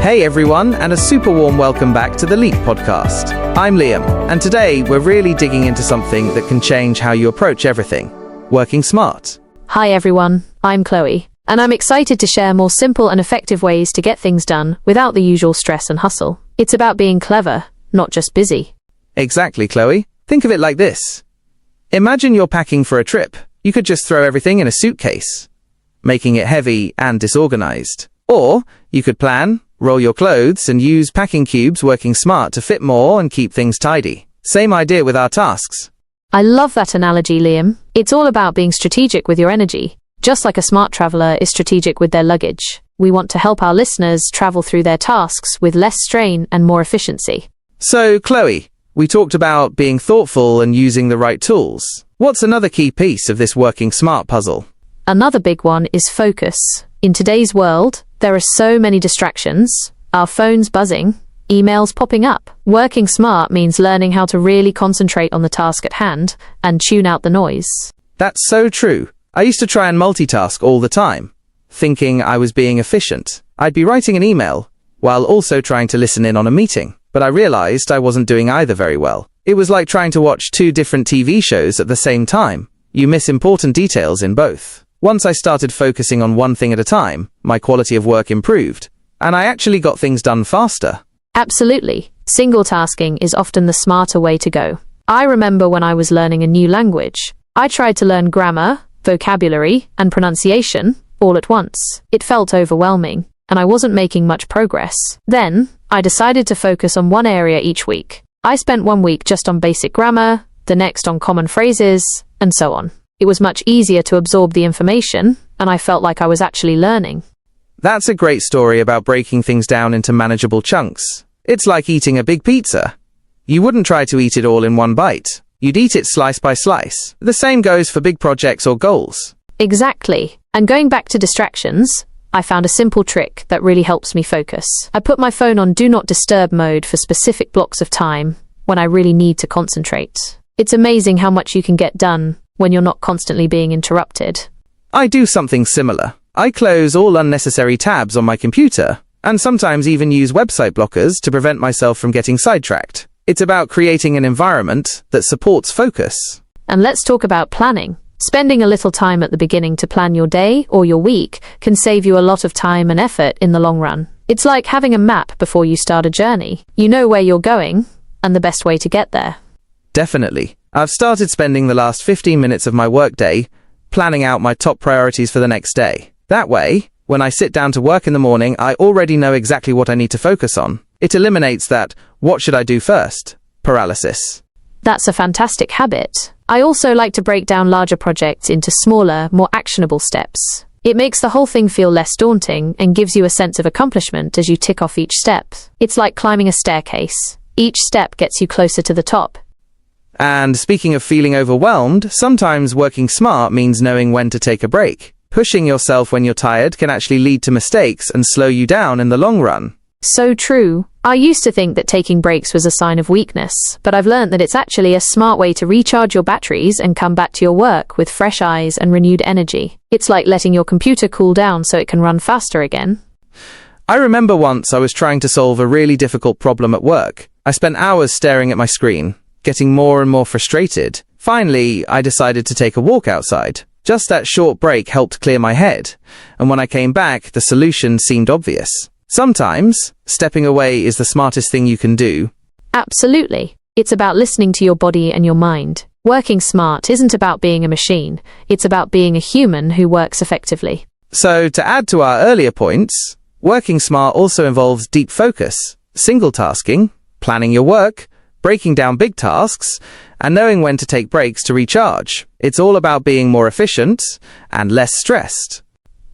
Hey everyone, and a super warm welcome back to the Leap podcast. I'm Liam, and today we're really digging into something that can change how you approach everything: working smart. Hi everyone, I'm Chloe, and I'm excited to share more simple and effective ways to get things done without the usual stress and hustle. It's about being clever, not just busy. Exactly, Chloe. Think of it like this. Imagine you're packing for a trip. You could just throw everything in a suitcase, making it heavy and disorganized. Or you could plan, roll your clothes, and use packing cubes working smart to fit more and keep things tidy. Same idea with our tasks. I love that analogy, Liam. It's all about being strategic with your energy, just like a smart traveler is strategic with their luggage. We want to help our listeners travel through their tasks with less strain and more efficiency. So, Chloe, we talked about being thoughtful and using the right tools. What's another key piece of this working smart puzzle? Another big one is focus. In today's world, there are so many distractions, our phones buzzing, emails popping up. Working smart means learning how to really concentrate on the task at hand and tune out the noise. That's so true. I used to try and multitask all the time, thinking I was being efficient. I'd be writing an email while also trying to listen in on a meeting, but I realized I wasn't doing either very well. It was like trying to watch two different TV shows at the same time. You miss important details in both. Once I started focusing on one thing at a time, my quality of work improved, and I actually got things done faster. Absolutely. Single tasking is often the smarter way to go. I remember when I was learning a new language, I tried to learn grammar, vocabulary, and pronunciation all at once. It felt overwhelming, and I wasn't making much progress. Then, I decided to focus on one area each week. I spent 1 week just on basic grammar, the next on common phrases, and so on. It was much easier to absorb the information, and I felt like I was actually learning. That's a great story about breaking things down into manageable chunks. It's like eating a big pizza. You wouldn't try to eat it all in one bite. You'd eat it slice by slice. The same goes for big projects or goals. Exactly. And going back to distractions, I found a simple trick that really helps me focus. I put my phone on Do Not Disturb mode for specific blocks of time when I really need to concentrate. It's amazing how much you can get done when you're not constantly being interrupted. I do something similar. I close all unnecessary tabs on my computer, and sometimes even use website blockers to prevent myself from getting sidetracked. It's about creating an environment that supports focus. And let's talk about planning. Spending a little time at the beginning to plan your day or your week can save you a lot of time and effort in the long run. It's like having a map before you start a journey. You know where you're going and the best way to get there. Definitely. I've started spending the last 15 minutes of my workday planning out my top priorities for the next day. That way, when I sit down to work in the morning, I already know exactly what I need to focus on. It eliminates that "what should I do first" paralysis. That's a fantastic habit. I also like to break down larger projects into smaller, more actionable steps. It makes the whole thing feel less daunting and gives you a sense of accomplishment as you tick off each step. It's like climbing a staircase. Each step gets you closer to the top. And speaking of feeling overwhelmed, sometimes working smart means knowing when to take a break. Pushing yourself when you're tired can actually lead to mistakes and slow you down in the long run. So true. I used to think that taking breaks was a sign of weakness, but I've learned that it's actually a smart way to recharge your batteries and come back to your work with fresh eyes and renewed energy. It's like letting your computer cool down so it can run faster again. I remember once I was trying to solve a really difficult problem at work. I spent hours staring at my screen, getting more and more frustrated. Finally, I decided to take a walk outside. Just that short break helped clear my head, and when I came back, the solution seemed obvious. Sometimes, stepping away is the smartest thing you can do. Absolutely. It's about listening to your body and your mind. Working smart isn't about being a machine. It's about being a human who works effectively. So, to add to our earlier points, working smart also involves deep focus, single tasking, planning your work, breaking down big tasks, and knowing when to take breaks to recharge. It's all about being more efficient and less stressed.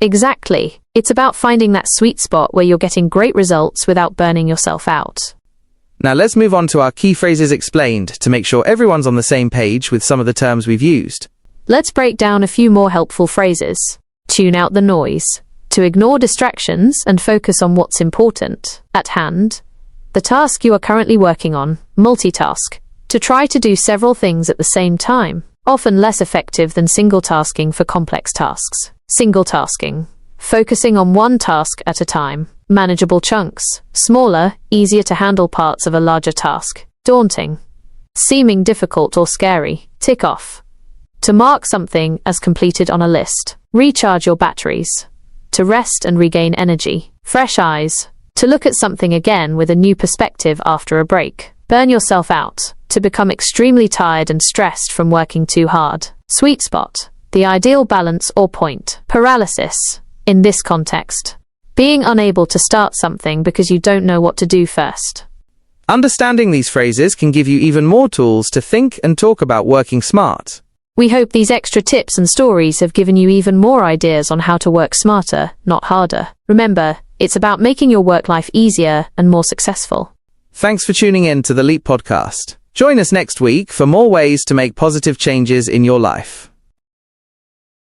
Exactly. It's about finding that sweet spot where you're getting great results without burning yourself out. Now let's move on to our key phrases explained to make sure everyone's on the same page with some of the terms we've used. Let's break down a few more helpful phrases. Tune out the noise. To ignore distractions and focus on what's important at hand. The task you are currently working on. Multitask. To try to do several things at the same time. Often less effective than single tasking for complex tasks. Single tasking. Focusing on one task at a time. Manageable chunks. Smaller, easier to handle parts of a larger task. Daunting. Seeming difficult or scary. Tick off. To mark something as completed on a list. Recharge your batteries. To rest and regain energy. Fresh eyes. To look at something again with a new perspective after a break. Burn yourself out. To become extremely tired and stressed from working too hard. Sweet spot. The ideal balance or point. Paralysis. In this context, being unable to start something because you don't know what to do first. Understanding these phrases can give you even more tools to think and talk about working smart. We hope these extra tips and stories have given you even more ideas on how to work smarter, not harder. Remember, it's about making your work life easier and more successful. Thanks for tuning in to the Leap Podcast. Join us next week for more ways to make positive changes in your life.